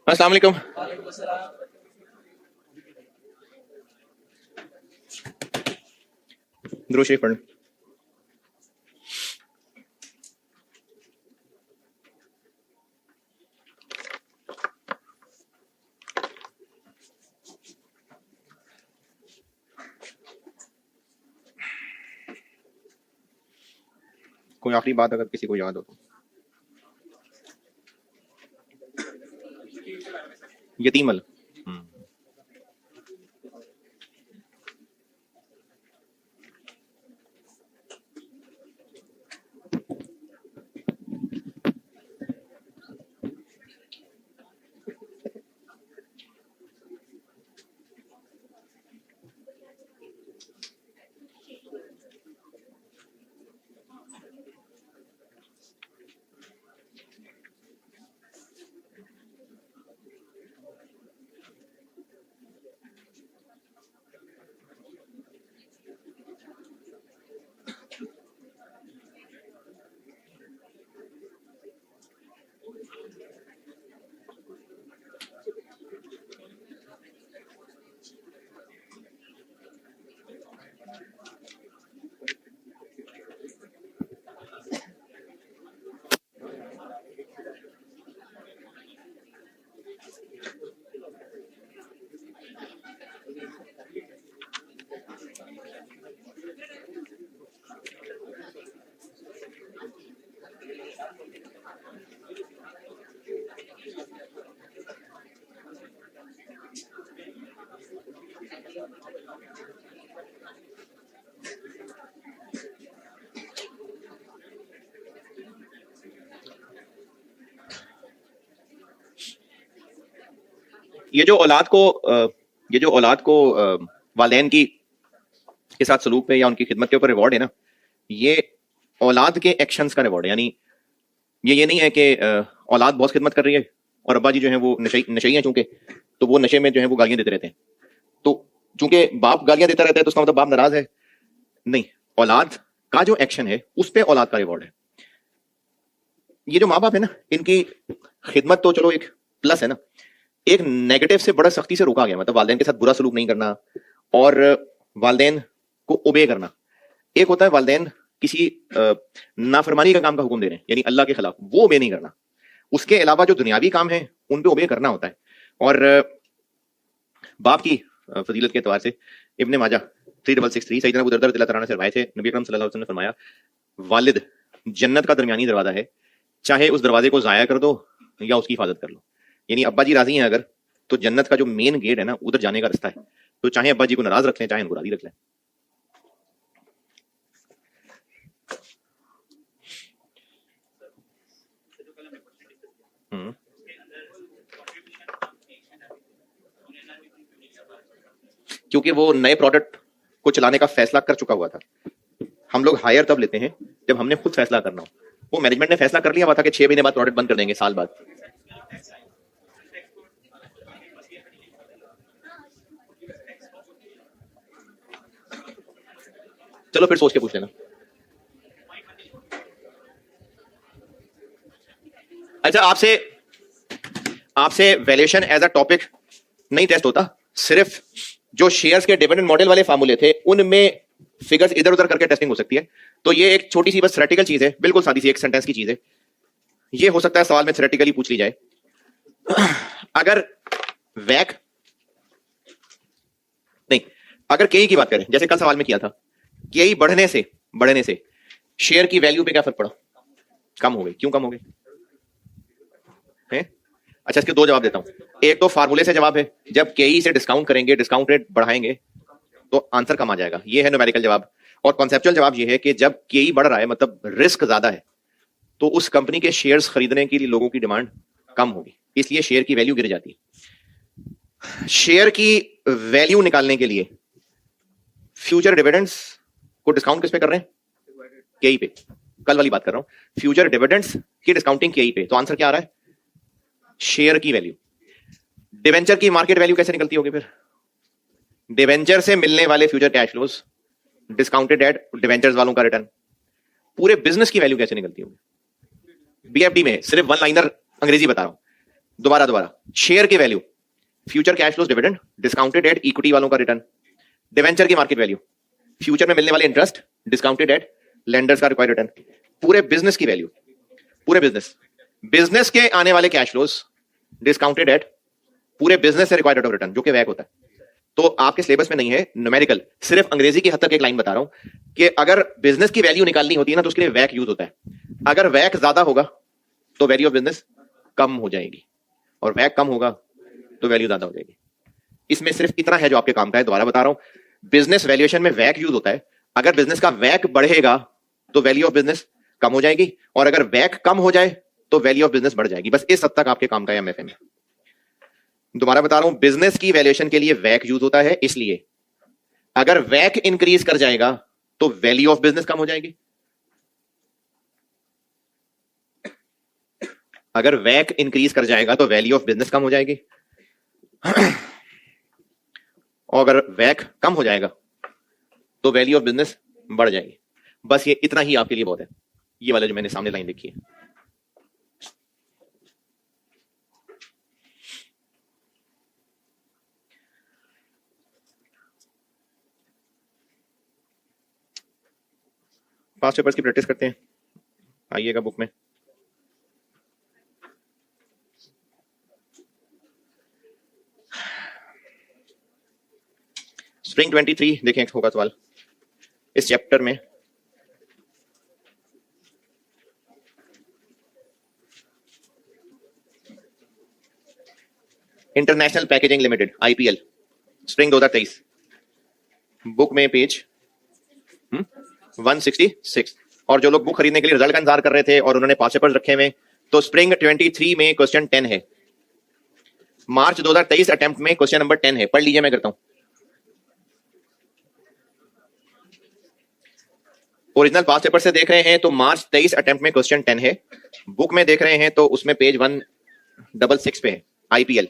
अस्सलाम वालेकुम। दुरूद शरीफ पढ़। कोई आखिरी बात अगर किसी को याद हो तो। यतीमल। ये जो औलाद को वालिदैन की के साथ सलूक पे या उनकी खिदमत के ऊपर रिवॉर्ड है ना, ये औलाद के एक्शंस का रिवॉर्ड है। यानी ये नहीं है कि औलाद बहुत खिदमत कर रही है और अब्बा जी जो है वो नशई हैं, चूंकि तो वो नशे में जो है वो गालियां देते रहते हैं, तो चूंकि बाप गालियां देता रहता है तो उसका मतलब बाप नाराज है नहीं। औलाद का जो एक्शन है उस पे औलाद का रिवॉर्ड है। ये जो माँ बाप है ना, इनकी खिदमत तो चलो एक प्लस है ना, एक नेगेटिव से बड़ा सख्ती से रोका गया। मतलब वालिदैन के साथ बुरा सलूक नहीं करना और वालिदैन को ओबे करना। एक होता है वालिदैन किसी नाफरमानी का काम का हुक्म दे रहे हैं, यानी अल्लाह के खिलाफ, वो ओबे नहीं करना। उसके अलावा जो दुनियावी काम है उन पे ओबे करना होता है। और बाप की फजीलत के एतबार से इब्ने माजा 3663 सैयदना अबू दरदा रज़ियल्लाहु अन्हु से रवायत है, नबी अकरम सल्लल्लाहु अलैहि वसल्लम ने फरमाया, वालिद जन्नत का दरमियानी दरवाजा है, चाहे उस दरवाजे को जाया कर दो या उसकी हिफाजत कर लो। यानी अब्बा जी राजी हैं अगर, तो जन्नत का जो मेन गेट है ना, उधर जाने का रास्ता है। तो चाहे अब्बा जी को नाराज रख लें, चाहे उनको राजी रख लें। क्योंकि वो नए प्रोडक्ट को चलाने का फैसला कर चुका हुआ था। हम लोग हायर तब लेते हैं जब हमने खुद फैसला करना हो। वो मैनेजमेंट ने फैसला कर लिया हुआ था कि 6 महीने बाद प्रोडक्ट बंद कर देंगे, साल बाद। चलो फिर सोच के पूछ लेना। अच्छा, आपसे वैल्यूएशन एज अ टॉपिक नहीं टेस्ट होता, सिर्फ जो शेयर्स के डिविडेंड मॉडल वाले फार्मूले थे उनमें फिगर्स इधर उधर करके टेस्टिंग हो सकती है। तो ये एक छोटी सी बस थ्योरेटिकल चीज है, बिल्कुल सादी सी एक सेंटेंस की चीज है। ये हो सकता है सवाल में थ्योरेटिकली पूछ ली जाए। अगर वैक नहीं, अगर केई की बात करें, जैसे कल सवाल में किया था, केई बढ़ने से शेयर की वैल्यू पे क्या फर्क पड़ा? कम हो गई। क्यों कम हो गई? अच्छा, इसके दो जवाब देता हूं। एक तो फार्मूले से जवाब है, जब केई से डिस्काउंट करेंगे, डिस्काउंट रेट बढ़ाएंगे तो आंसर कम आ जाएगा, ये है न्यूमेरिकल जवाब। और कॉन्सेप्चुअल जवाब ये है कि जब केई बढ़ रहा है, मतलब रिस्क ज्यादा है, तो उस कंपनी के शेयर्स खरीदने के लिए लोगों की डिमांड कम होगी, इसलिए शेयर की वैल्यू गिर जाती है। शेयर की वैल्यू निकालने के लिए फ्यूचर डिविडेंड्स को डिस्काउंट किस पे कर रहे हैं? केई पे। कल वाली बात कर रहा हूं, फ्यूचर डिविडेंड्स की डिस्काउंटिंग केई पे। तो आंसर क्या आ रहा है? शेयर की वैल्यू। डिवेंचर की मार्केट वैल्यू कैसे निकलती होगी फिर? डिवेंचर से मिलने वाले future cash flows discounted eight debentures वालों का रिटर्न। पूरे बिजनेस की वैल्यू कैसे निकलती होगी? बीएफडी में सिर्फ वन लाइनर अंग्रेजी बता रहा हूं। दोबारा दोबारा, शेयर की value, future cash flows dividend, discounted eight equity वालों का रिटर्न, डिवेंचर की मार्केट वैल्यू, फ्यूचर में मिलने वाले इंटरेस्ट, डिस्काउंटेड एट लेंडर्स का रिक्वायर्ड रिटर्न, पूरे बिजनेस की वैल्यू, पूरे बिजनेस के आने वाले कैश फ्लोज डिस्काउंटेड एट पूरे बिजनेस से रिक्वायर्ड रेट ऑफ रिटर्न, जो कि वैक होता है। तो आपके सिलेबस में नहीं है न्यूमेरिकल, सिर्फ अंग्रेजी की हद तक एक लाइन बता रहा हूं कि अगर बिजनेस की वैल्यू निकालनी होती है ना तो उसके लिए वैक यूज होता है। अगर वैक ज्यादा होगा तो वैल्यू ऑफ बिजनेस कम हो जाएगी, और वैक कम होगा तो वैल्यू ज्यादा हो जाएगी। इसमें सिर्फ इतना है जो आपके काम का है, दोबारा बता रहा हूं, बिजनेस वैल्यूएशन में वैक यूज होता है। अगर बिजनेस का वैक बढ़ेगा तो वैल्यू ऑफ बिजनेस कम हो जाएगी, और अगर वैक कम हो जाए तो वैल्यू ऑफ बिजनेस बढ़ जाएगी। बस इस हद तक आपके काम का है एमएफए में। दोबारा बता रहा हूं, बिजनेस की वैल्यूएशन के लिए वैक यूज होता है, इसलिए अगर वैक इंक्रीज कर जाएगा तो वैल्यू ऑफ बिजनेस कम हो जाएगी। अगर वैक इंक्रीज कर जाएगा तो वैल्यू ऑफ बिजनेस कम हो जाएगी, और अगर वैक कम हो जाएगा तो वैल्यू ऑफ बिजनेस बढ़ जाएगी। बस ये इतना ही आपके लिए बहुत है, ये वाला जो मैंने सामने लाइन लिखी है। पास्ट पेपर्स की प्रैक्टिस करते हैं, आइएगा बुक में। स्प्रिंग 23 देखें, होगा सवाल इस चैप्टर में। International packaging limited IPL, spring 2023, book में पेज 166। और जो लोग बुक खरीदने के लिए रिजल्ट का इंतजार कर रहे थे और उन्होंने पास पेपर्स रखे हुए, तो स्प्रिंग 23 में क्वेश्चन 10 है, मार्च 2023 अटेम्प्ट में क्वेश्चन नंबर 10 है। पढ़ लीजिए, मैं करता हूं। ओरिजिनल पास पेपर से देख रहे हैं तो मार्च 23 अटेम्प्ट में क्वेश्चन 10 है, बुक में देख रहे हैं तो उसमें पेज 166 पे है आईपीएल।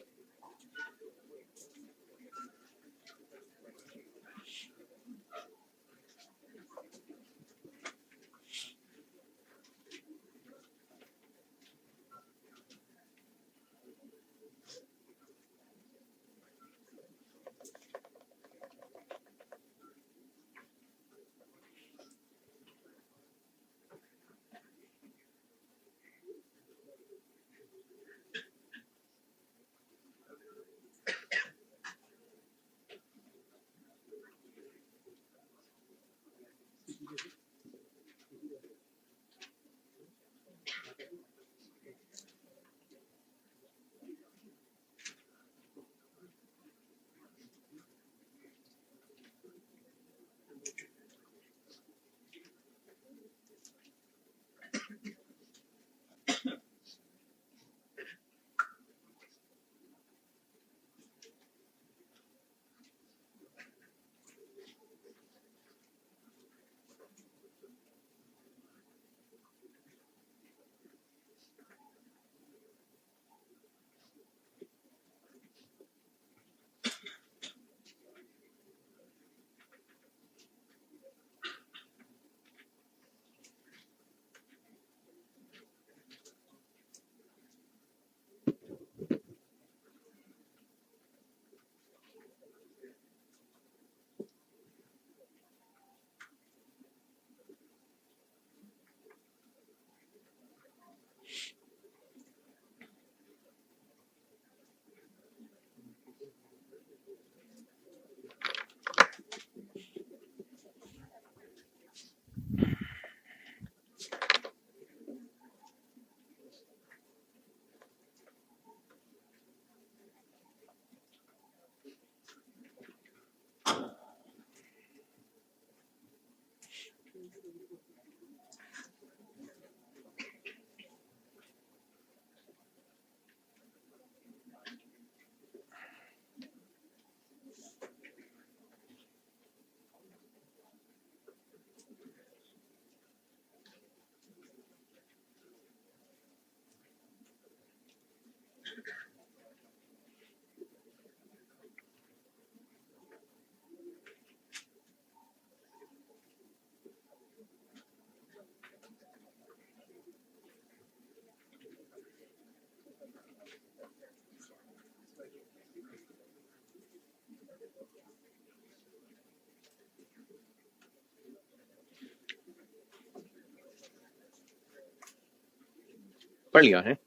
पढ़ लिया है।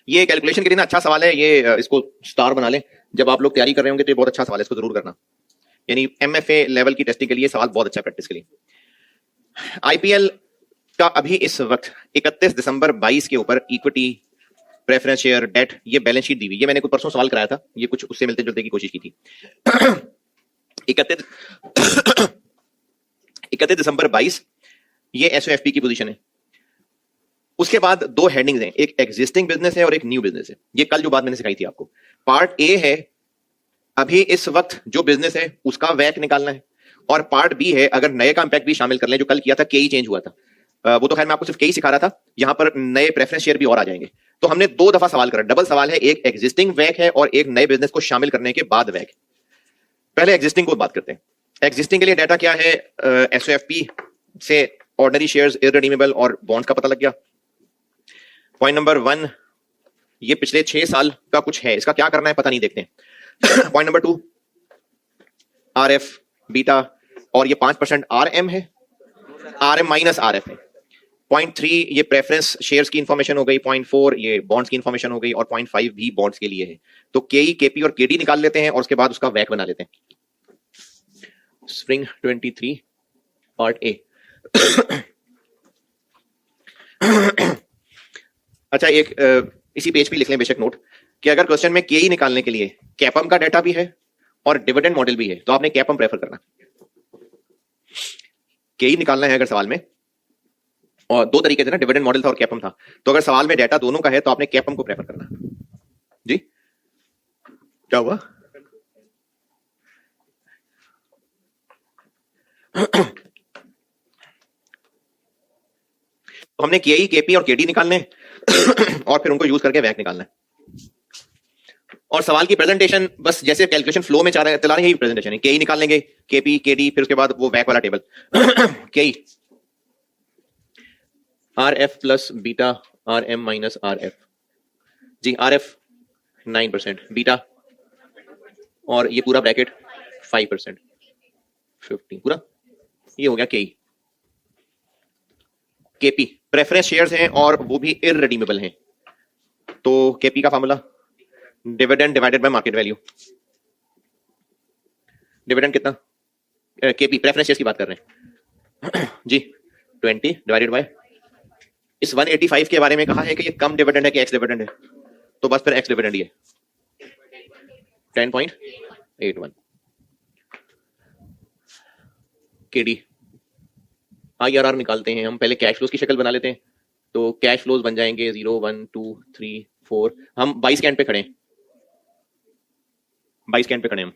ये कैलकुलेशन के लिए ना अच्छा सवाल है, ये इसको स्टार बना लें। जब आप लोग तैयारी कर रहे होंगे तो ये बहुत अच्छा सवाल है, इसको जरूर करना। यानी एमएफए लेवल की टेस्टिंग के लिए सवाल बहुत अच्छा प्रैक्टिस के लिए। आईपीएल का अभी इस वक्त 31 दिसंबर 22 के ऊपर इक्विटी, प्रेफरेंस शेयर, डेट, ये बैलेंस शीट दी हुई। ये मैंने कुछ परसों सवाल कराया था, ये कुछ उससे मिलते जुलते की कोशिश की थी। 31 दिसंबर 22 ये एसओएफपी की पोजीशन है। उसके बाद दो हेडिंग्स हैं, एक एग्जिस्टिंग बिजनेस है और एक न्यू बिजनेस है। ये कल जो बात मैंने सिखाई थी आपको, पार्ट ए है अभी इस वक्त जो बिजनेस है उसका वैक निकालना है, और पार्ट बी है अगर नए का इंपैक्ट भी शामिल कर लें, जो कल किया था केई चेंज हुआ था, वो तो खैर मैं आपको सिर्फ केई सिखा रहा था, यहां पर नए प्रेफरेंस शेयर भी और आ जाएंगे। तो हमने दो दफा सवाल करा, डबल सवाल है, एक एग्जिस्टिंग वैक है और एक नए बिजनेस को शामिल करने के बाद वैक। पहले एग्जिस्टिंग को बात करते हैं। एग्जिस्टिंग के लिए डाटा क्या है, एसओएफपी से ऑर्डिनरी शेयर्स, इररिडीमेबल और बॉन्ड्स का पता लग गया। पॉइंट नंबर 1, ये पिछले 6 साल का कुछ है, इसका क्या करना है पता नहीं, देखते हैं। पॉइंट नंबर 2, आरएफ, बीटा, और ये 5% आरएम है, आरएम माइनस आरएफ है। पॉइंट 3 ये प्रेफरेंस शेयर्स की इंफॉर्मेशन हो गई। पॉइंट 4 ये बॉन्ड्स की इंफॉर्मेशन हो गई, और पॉइंट 5 भी बॉन्ड्स के लिए है। तो केई, केपी और केडी निकाल लेते हैं और उसके बाद उसका वैक बना लेते हैं। Spring 23 part A. अच्छा, एक इसी पेज पे लिख लें बेशक नोट कि अगर क्वेश्चन में केई निकालने के लिए कैपम का डाटा भी है और डिविडेंड मॉडल भी है तो आपने कैपम प्रेफर करना। केई निकालना है अगर सवाल में, और दो तरीके थे ना, डिविडेंड मॉडल था और कैपम था, तो अगर सवाल में डाटा दोनों का है तो आपने कैपम को प्रेफर करना। जी क्या हुआ? तो हमने केई, केपी और केडी निकालने और फिर उनको यूज करके वैक निकालना है। और सवाल की प्रेजेंटेशन बस जैसे कैलकुलेशन फ्लो में चला रहे हैं, यही प्रेजेंटेशन है। केई निकाल लेंगे, केपी, केडी, फिर उसके बाद वो वैक वाला table. KE RF plus beta RM minus RF. जी, आरएफ 9%, बीटा और ये पूरा ब्रैकेट 5%, 15 पूरा, ये हो गया केई। केपी प्रेफरेंस शेयर्स हैं और वो भी इररिडीमेबल हैं, तो केपी का formula dividend divided by market value. Dividend कितना, केपी प्रेफरेंस शेयर्स की बात कर रहे हैं जी, 20 डिवाइडेड बाय, इस 185 के बारे में कहा है कि ये कम डिविडेंड है कि एक्स डिविडेंड है, तो बस फिर एक्स डिविडेंड ही है, 10.81। केडी आईआरआर निकालते हैं हम, पहले कैश फ्लोज की शक्ल बना लेते हैं। तो कैश फ्लोज बन जाएंगे 0, 1, 2, 3, 4। हम 22 कैंड पे खड़े हैं, 22 कैंड पे खड़े हैं हम,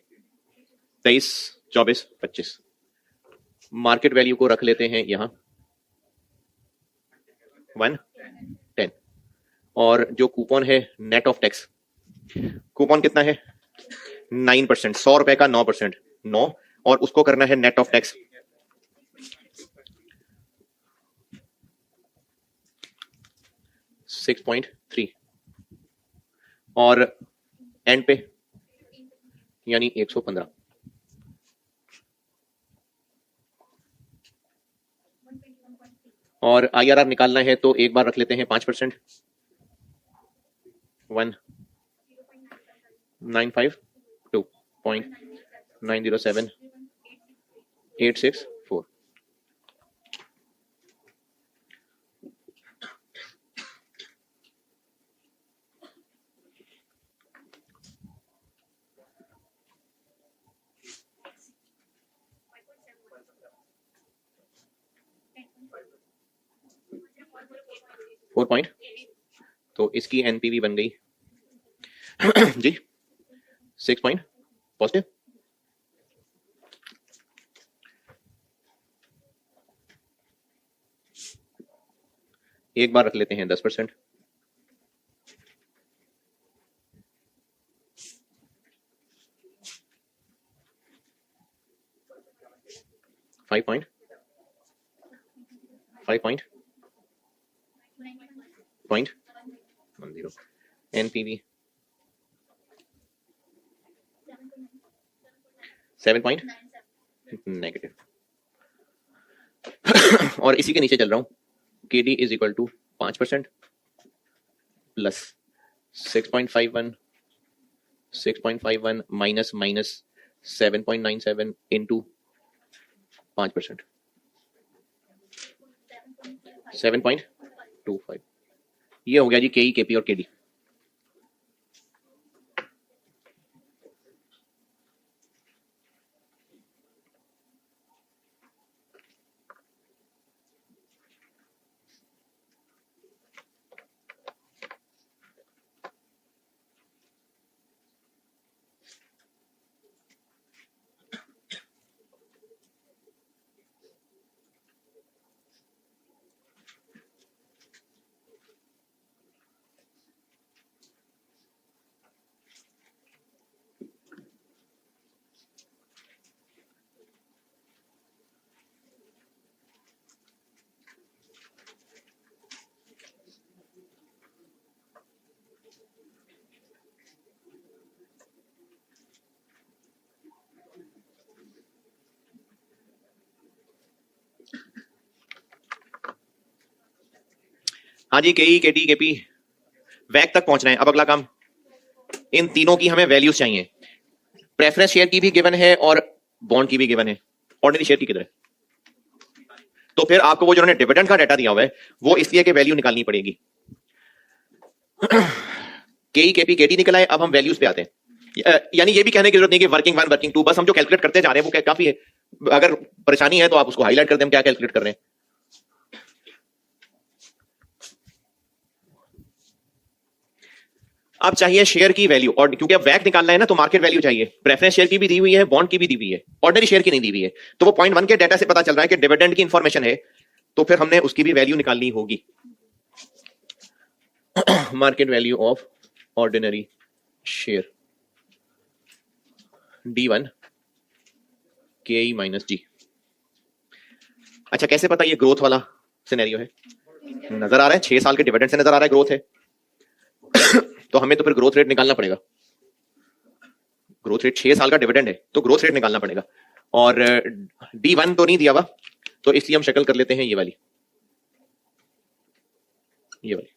23, 24, 25। मार्केट वैल्यू को रख लेते हैं यहाँ 1, 10, और जो कूपन है नेट ऑफ टैक्स, कूपन कितना है 9%, 100 रुपए का 9%, 9, और उसको करना है नेट ऑफ टैक्स 6.3, और एंड पे यानी 115। और आईआरआर निकालना है तो एक बार रख लेते हैं 5%, 1952, 2.907, 864। .4, तो इसकी एनपीवी बन गई जी 6 पॉइंट पॉजिटिव। एक बार रख लेते हैं 10%, 5.10 एनपीवी 7 पॉइंट नेगेटिव। और इसी के नीचे चल रहा हूं, KD is equal to 5% plus 6.51 minus 7.97 into 5%, 7.25। ये हो गया जी केई, केपी और केडी। हाँ जी, केई, केटी, केपी, वैक तक पहुंचना है। अब अगला काम, इन तीनों की हमें वैल्यूज चाहिए। प्रेफरेंस शेयर की भी गिवन है और बॉन्ड की भी गिवन है। ऑर्डिनरी शेयर की किधर है? तो फिर आपको वो जो उन्होंने डिविडेंड का डाटा दिया हुआ है वो इसलिए कि वैल्यू निकालनी पड़ेगी। केई, केपी, केटी निकल आए। अब हम वैल्यूज पे आते हैं। यानी ये भी कहने की जरूरत नहीं कि वर्किंग 1, वर्किंग 2, बस हम जो कैलकुलेट करते जा रहे हैं वो काफी है। अगर परेशानी है तो आप उसको हाईलाइट कर दें, हम क्या कैलकुलेट कर रहे हैं। अब चाहिए शेयर की वैल्यू, और क्योंकि अब वैक निकालना है ना तो मार्केट वैल्यू चाहिए। प्रेफरेंस शेयर की भी दी हुई है, बॉन्ड की भी दी हुई है, ऑर्डिनरी शेयर की नहीं दी हुई है। तो वो 0.1 के डाटा से पता चल रहा है कि डिविडेंड की इंफॉर्मेशन है, तो फिर हमने उसकी भी वैल्यू निकालनी होगी। Market value of ordinary share D1 KE minus G। अच्छा, कैसे पता ये ग्रोथ वाला सिनेरियो है? नजर आ रहा है 6 साल के डिविडेंड से नजर आ रहा है ग्रोथ है। तो हमें तो फिर ग्रोथ रेट निकालना पड़ेगा। ग्रोथ रेट 6 साल का डिविडेंड है तो ग्रोथ रेट निकालना पड़ेगा। और D1 तो नहीं दिया हुआ, तो इसलिए हम शक्ल कर लेते हैं ये वाली, ये वाली।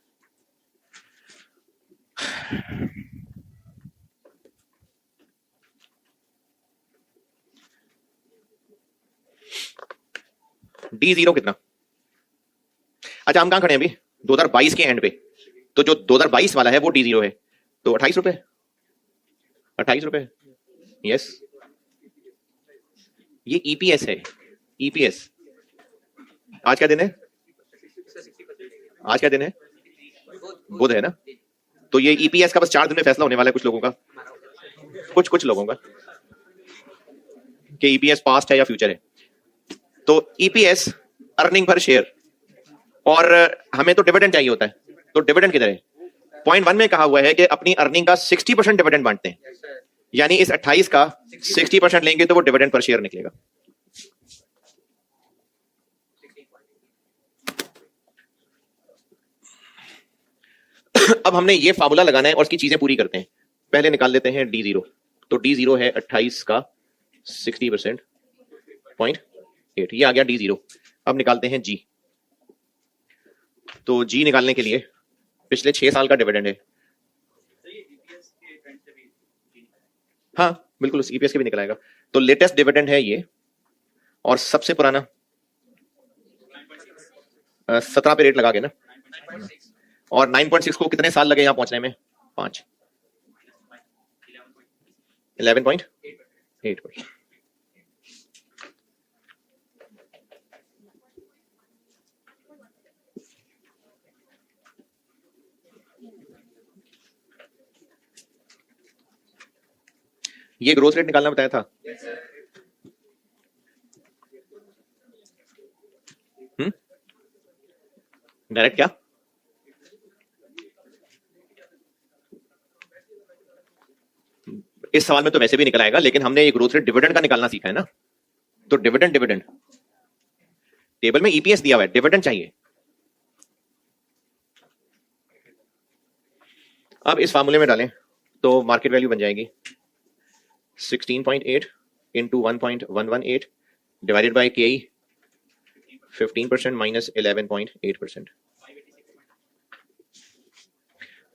D0 कितना? अच्छा, हम कहां खड़े हैं अभी? 2022 के एंड पे। तो जो 2022 वाला है वो D0 है, तो 28 रुपए। 28 रुपए, यस। ये ईपीएस है, ईपीएस। आज क्या दिन है? आज क्या दिन है? बुध है ना। तो ये ईपीएस का बस 4 दिन में फैसला होने वाला है कुछ लोगों का, कुछ लोगों का, कि ईपीएस पास्ट है या फ्यूचर है। तो ईपीएस अर्निंग पर शेयर, और हमें तो डिविडेंड चाहिए होता है। तो डिविडेंड किधर है? 0.1 में कहा हुआ है कि अपनी अर्निंग का 60% डिविडेंड बांटते हैं। यानी इस 28 का 60% लेंगे तो वो डिविडेंड पर शेयर निकलेगा। अब हमने ये फार्मूला लगाना है और उसकी चीजें पूरी करते हैं। पहले निकाल लेते हैं D0। तो D0 है 28 का 60%, 0.8। ये आ गया D0। अब निकालते हैं G। तो G निकालने के लिए पिछले 6 साल का डिविडेंड है। हाँ बिल्कुल, उस ईपीएस के भी निकल आएगा। तो लेटेस्ट डिविडेंड है ये, और सबसे पुराना 17 पे रेट लगा के ना, और 9.6 को कितने साल लगे यहां पहुंचने में? 5, 11.8। ये ग्रोथ रेट निकालना बताया था। डायरेक्ट क्या? इस सवाल में तो वैसे भी निकल आएगा, लेकिन हमने ये ग्रोथ रेट डिविडेंड का निकालना सीखा है ना। तो डिविडेंड, डिविडेंड टेबल में ईपीएस दिया हुआ है, डिविडेंड चाहिए। अब इस फार्मूले में डालें तो मार्केट वैल्यू बन जाएगी 16.8 into 1.118 divided by KE 15% minus 11.8%,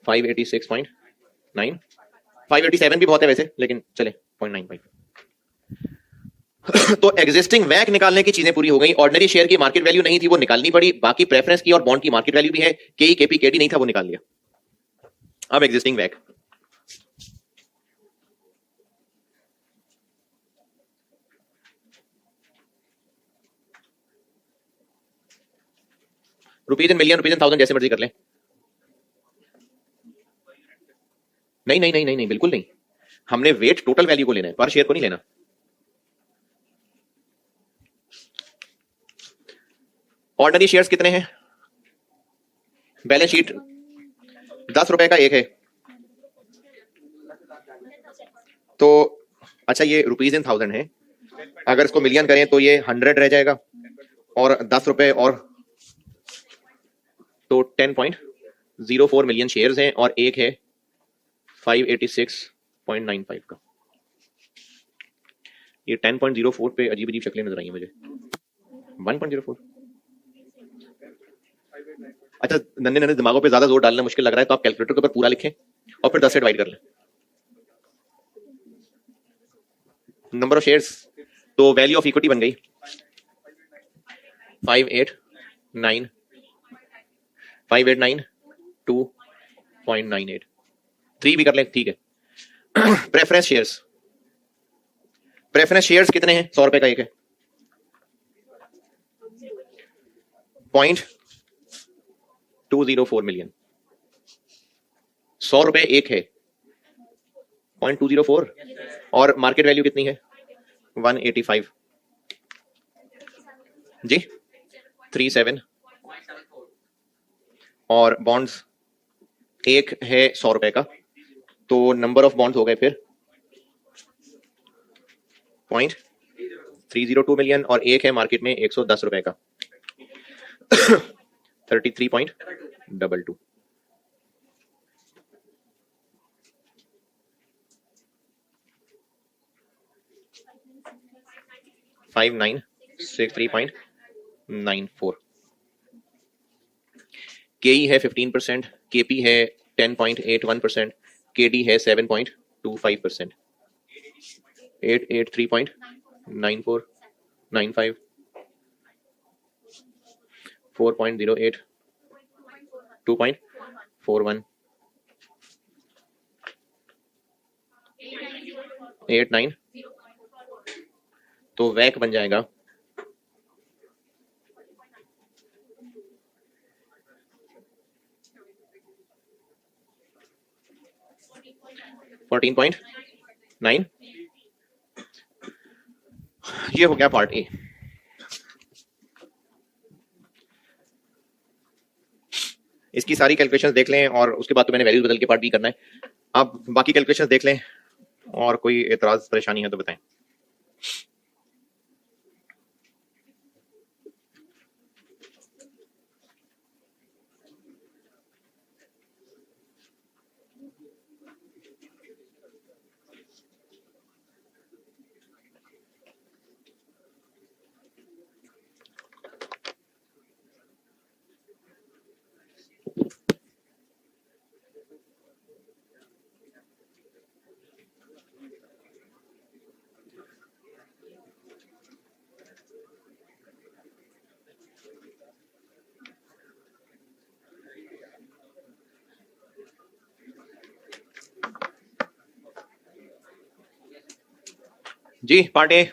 586.9, 587 भी बहुत है वैसे, लेकिन चले 0.95। तो एग्जिस्टिंग वैक निकालने की चीजें पूरी हो गई। ऑर्डिनरी शेयर की मार्केट वैल्यू नहीं थी, वो निकालनी पड़ी। बाकी प्रेफरेंस की और बॉन्ड की मार्केट वैल्यू भी है। केई केपी केडी नहीं था, वो निकाल लिया। अब एग्जिस्टिंग वैक, rupees in million, rupees in thousand, जैसे मर्जी कर ले। नहीं नहीं नहीं नहीं नहीं, बिल्कुल नहीं। हमने वेट टोटल वैल्यू को लेना है, पर शेयर को नहीं लेना। ऑर्डिनरी शेयर्स कितने हैं? बैलेंस शीट 10 रुपए का एक है। तो अच्छा, ये रुपीज इन थाउजेंड है, अगर इसको मिलियन करें तो ये 100 रह जाएगा, और 10 रुपए और, तो 10.04 मिलियन शेयर्स हैं, और एक है 586.95 का। ये 10.04 पे अजीब अजीब शक्लें नजर आई मुझे। 1.04, अच्छा, नन्हे नन्हे दिमागों पे ज्यादा जोर डालना मुश्किल लग रहा है, तो आप कैलकुलेटर के ऊपर पूरा लिखें और फिर 10 से डिवाइड कर लें नंबर ऑफ शेयर्स। तो वैल्यू ऑफ इक्विटी बन गई 589.2.98, 3 भी कर लें, ठीक है। प्रेफरेंस शेयर्स, प्रेफरेंस शेयर्स कितने हैं? 100 रुपए का एक है। 0.204 मिलियन, 100 रुपए एक है, 0.204, और मार्केट वैल्यू कितनी है? 185 जी, 37, और बॉन्ड्स एक है 100 रुपए का, तो नंबर ऑफ बॉन्ड्स हो गए फिर 0.302 मिलियन, और एक है मार्केट में 110 रुपए का 33.22। $5963.94। केई है 15%, केपी है 10.81%, केडी है 7.25%, 883.9495, 4.08, 2.41, 89, तो वैक बन जाएगा 14.9। ये हो गया पार्ट ए। इसकी सारी कैलकुलेशंस देख लें, और उसके बाद तो मैंने वैल्यूज बदल के पार्ट बी करना है। आप बाकी कैलकुलेशंस देख लें, और कोई एतराज परेशानी है तो बताएं। जी, पार्ट ए।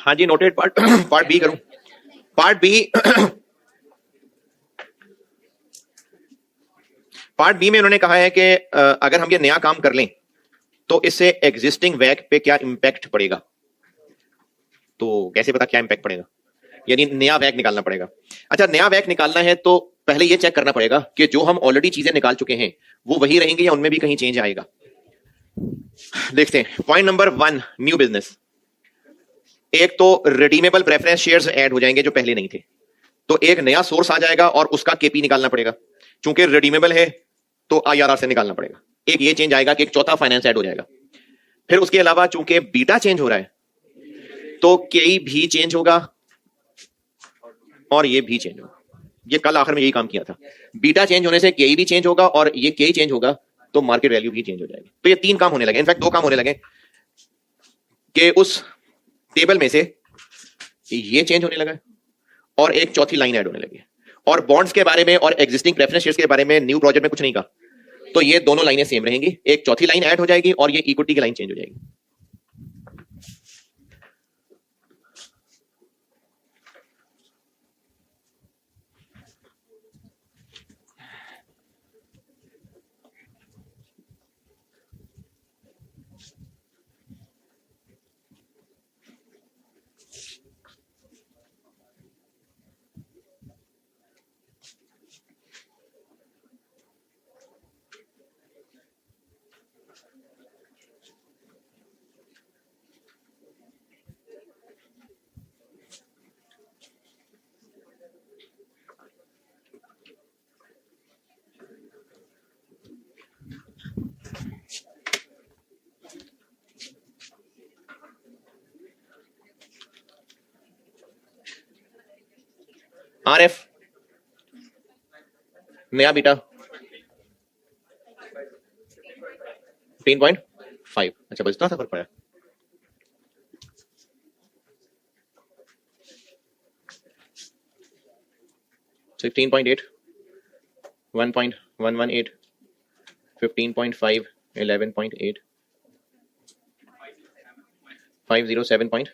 हाँ जी, नोटेड। पार्ट पार्ट बी करूं? पार्ट बी पार्ट बी में उन्होंने कहा है कि अगर हम ये नया काम कर लें तो इससे एग्जिस्टिंग वैक पे क्या इंपैक्ट पड़ेगा। तो कैसे पता क्या इंपैक्ट पड़ेगा? यानी नया वैक निकालना पड़ेगा। अच्छा, नया वैक निकालना है तो पहले ये चेक करना पड़ेगा कि जो हम ऑलरेडी चीजें निकाल चुके हैं वो वही रहेंगी या उनमें भी कहीं चेंज आएगा। देखते हैं। Point number 1, new business. एक तो रिडीमेबल प्रेफरेंस शेयर्स ऐड हो जाएंगे जो पहले नहीं थे, तो एक नया सोर्स आ जाएगा और उसका केपी निकालना पड़ेगा। चूंकि रिडीमेबल है तो आईआरआर से निकालना पड़ेगा। एक ये चेंज आएगा कि एक चौथा फाइनेंस ऐड हो जाएगा। फिर उसके अलावा चूंकि बीटा चेंज हो रहा है तो केई भी चेंज होगा और ये भी चेंज होगा। ये कल आखिर में यही काम किया था। बीटा चेंज होने से केई भी चेंज होगा और ये केई चेंज होगा तो मार्केट वैल्यू भी चेंज हो जाएगी। तो ये 3 काम होने लगे, इनफैक्ट 2 काम होने लगे कि उस टेबल में से ये चेंज होने लगा और एक चौथी लाइन ऐड होने लगी। और बॉन्ड्स के बारे में और एग्जिस्टिंग प्रेफरेंस शेयर्स के बारे में न्यू प्रोजेक्ट में कुछ नहीं कहा, तो ये दोनों लाइनें सेम रहेंगी। एक चौथी लाइन ऐड हो जाएगी और ये इक्विटी की लाइन चेंज हो जाएगी। आरएफ नया बीटा 15.5। अच्छा, बस इतना सा फर्क पड़ा। 16.8, 1.118, 15.5, 11.8, 507 point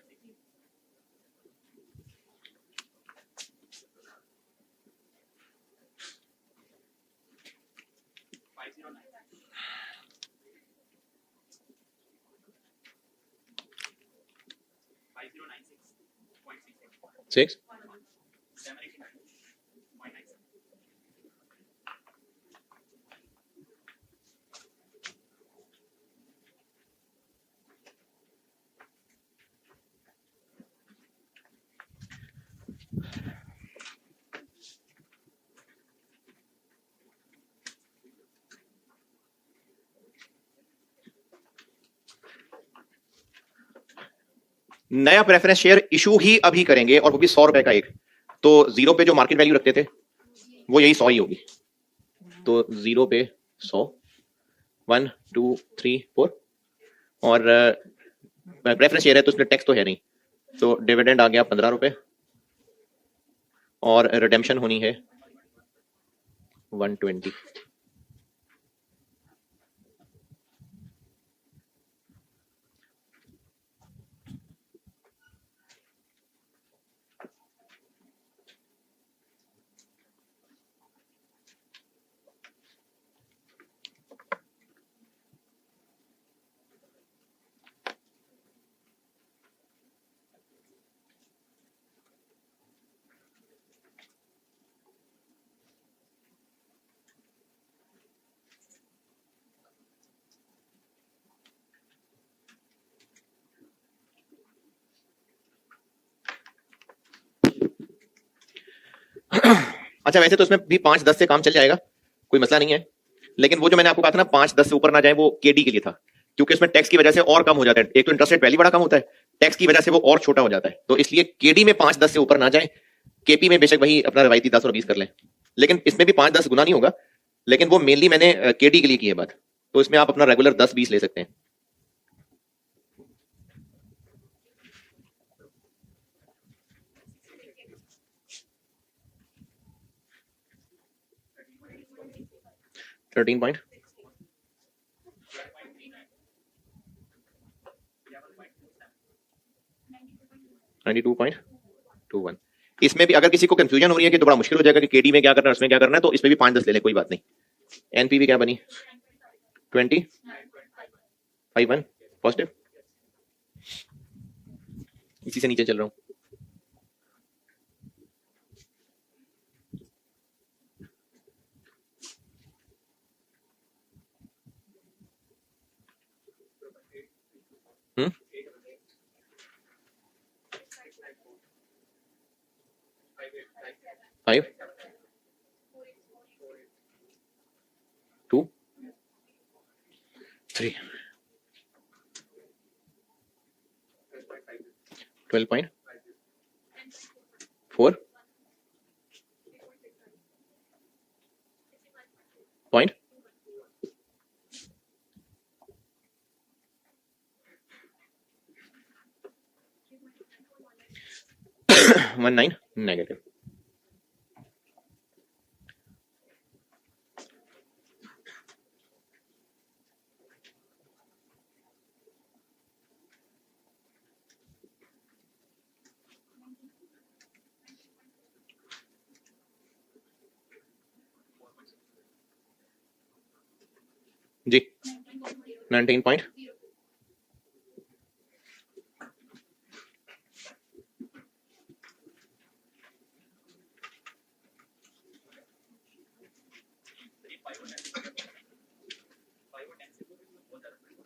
6। नया प्रेफरेंस शेयर इशू ही अभी करेंगे और वो भी 100 रुपए का एक। तो 0 पे जो मार्केट वैल्यू रखते थे वो यही 100 ही होगी। तो 0 पे 100, 1 2 3 4। और प्रेफरेंस शेयर है तो उसमें टैक्स तो है नहीं, तो डिविडेंड आ गया 15 रुपए और रिडेम्पशन होनी है 120। अच्छा, वैसे तो इसमें भी 5-10 से काम चल जाएगा, कोई मसला नहीं है। लेकिन वो जो मैंने आपको कहा था ना 5-10 से ऊपर ना जाए, वो केडी के लिए था, क्योंकि उसमें टैक्स की वजह से और कम हो जाता है। एक तो इंटरेस्ट रेट पहले बड़ा कम होता है, टैक्स की वजह से वो और छोटा हो जाता है। तो इसलिए केडी में 5-10 से ऊपर ना जाए। केपी में बेशक वही अपना रवायती 10 और 20 कर लें, लेकिन इसमें भी 5-10 गुना नहीं होगा। लेकिन वो मेनली मैंने केडी के लिए की है बात, तो इसमें आप अपना रेगुलर 10-20 ले सकते हैं। Thirteen point 92.21। इसमें भी अगर किसी को कंफ्यूजन हो रही है कि तो बड़ा मुश्किल हो जाएगा कि केडी में क्या करना है उसमें क्या करना है, तो इसमें भी 5-10 ले लें, कोई बात नहीं। एनपीवी क्या बनी? 20.51 पॉजिटिव। इसी से नीचे चल रहा हूँ। हम्म 5 2 3 12.4 पॉइंट 19 नेगेटिव। जी 19 पॉइंट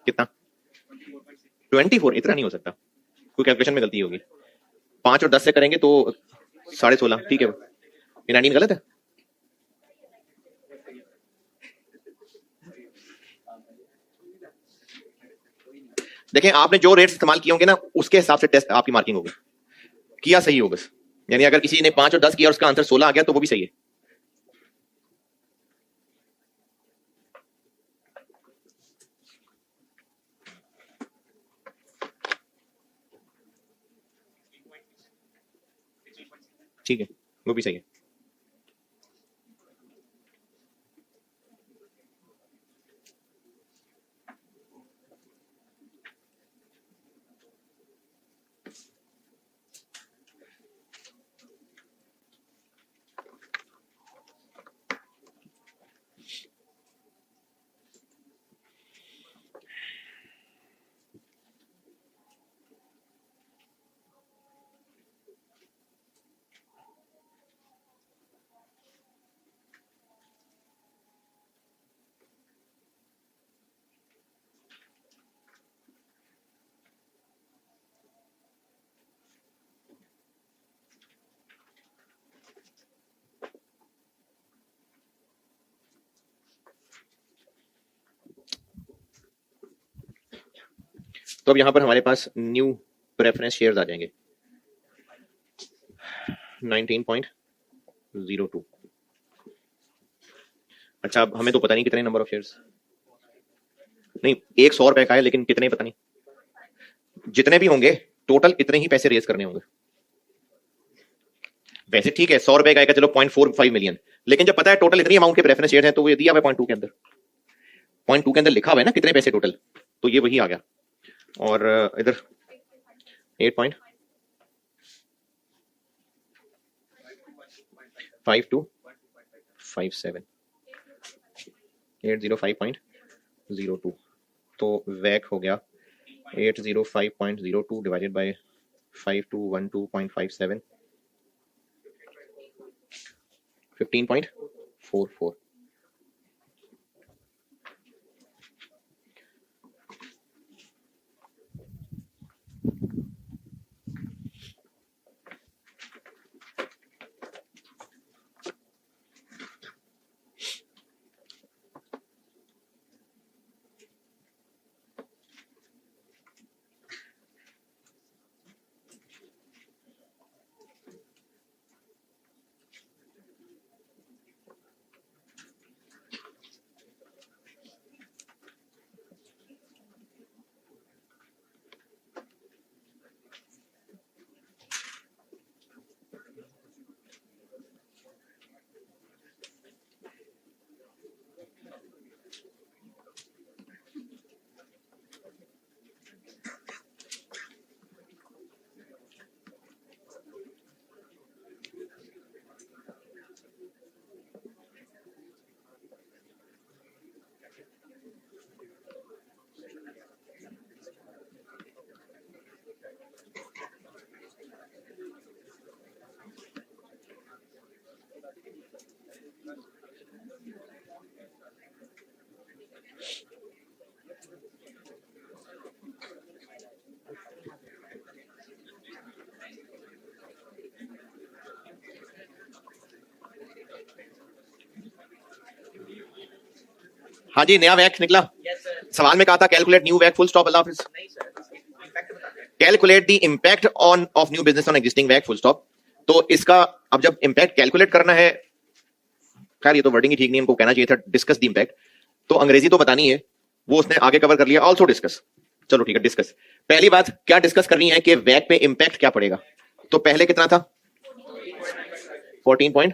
कितना? 24। इतना नहीं हो सकता, कोई कैलकुलेशन में गलती होगी। 5 और 10 से करेंगे तो 16.5, ठीक है। ये 19 गलत है। देखें, आपने जो रेट्स इस्तेमाल किए होंगे ना, उसके हिसाब से टेस्ट आपकी मार्किंग होगी। किया सही हो बस, यानी अगर किसी ने 5 और 10 किया और उसका आंसर 16 आ गया तो वो भी सही है। ठीक है, वो भी सही है। तो अब यहां पर हमारे पास न्यू प्रेफरेंस शेयर्स आ जाएंगे 19.02। अच्छा, अब हमें तो पता नहीं कितने नंबर ऑफ शेयर्स, नहीं, एक 100 रुपए का है, लेकिन कितने पता नहीं। जितने भी होंगे टोटल इतने ही पैसे रेज करने होंगे। वैसे ठीक है, 100 रुपए का आएगा, चलो 0.45 मिलियन, लेकिन जब पता है टोटल इतनी अमाउंट के प्रेफरेंस शेयर हैं तो वो दिया हुआ 0.2 के अंदर, 0.2 के अंदर लिखा हुआ है ना कितने पैसे टोटल, तो ये वही आ गया। और इधर 8.5257 805.02, तो वैक हो गया 805.02 डिवाइडेड बाय 5212.57 15.44। हाँ जी, नया वैक निकला। सवाल में कहा था कैलकुलेट न्यू वैक, फुल स्टॉप, अल्लाह हाफिज। Calculate the impact on of new business on existing वैक, फुल स्टॉप। तो इसका अब जब इम्पैक्ट कैलकुलेट करना है, खैर ये तो वर्डिंग ही ठीक नहीं, इनको कहना चाहिए था डिस्कस द इम्पैक्ट। तो अंग्रेजी तो बतानी है, वो उसने आगे कवर कर लिया, ऑल्सो डिस्कस। चलो ठीक है, डिस्कस। पहली बात क्या डिस्कस करनी है कि वैक पे इम्पैक्ट क्या पड़ेगा। तो पहले कितना था, 14.3।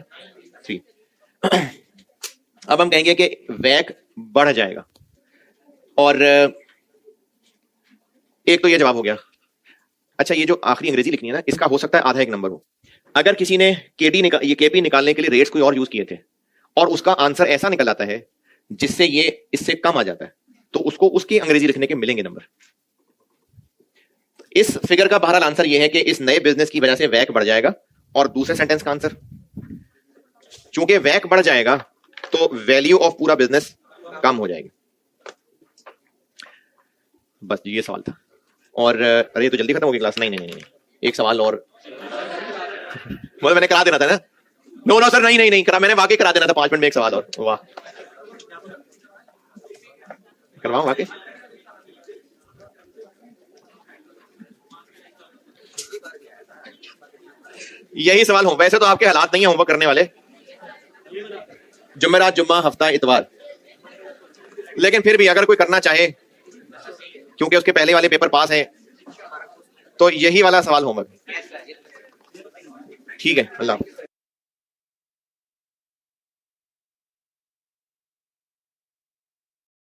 अब हम कहेंगे कि वैक बढ़ जाएगा, और एक तो ये जवाब हो गया। अच्छा, ये जो आखिरी अंग्रेजी लिखनी है ना, इसका हो सकता है आधा एक नंबर हो। अगर किसी ने ये केपी निकालने के लिए रेट्स कोई और यूज किए थे और उसका आंसर ऐसा निकल आता है जिससे ये इससे कम आ जाता है, तो उसको उसकी अंग्रेजी लिखने के मिलेंगे नंबर। इस फिगर का बहरहाल आंसर ये है कि इस नए बिजनेस की वजह से वैक बढ़ जाएगा। और दूसरे सेंटेंस का आंसर, चूंकि वैक बढ़ जाएगा तो वैल्यू ऑफ पूरा बिजनेस कम हो जाएगी। बस ये सवाल था। और अरे तो जल्दी खत्म होगी क्लास। नहीं नहीं नहीं, एक सवाल और मतलब मैंने करा देना था ना। नो नो सर, नहीं नहीं नहीं करा, मैंने वाकई करा देना था 5 मिनट में एक सवाल और। वाह, करवाऊं वाकई। यही सवाल हो। वैसे तो आपके हालात नहीं है होमवर्क करने वाले, जुमेरात, जुम्मा, हफ्ता, इतवार, लेकिन फिर भी अगर कोई करना चाहे, क्योंकि उसके पहले वाले पेपर पास है, तो यही वाला सवाल होमवर्क। ठीक है, अल्लाह।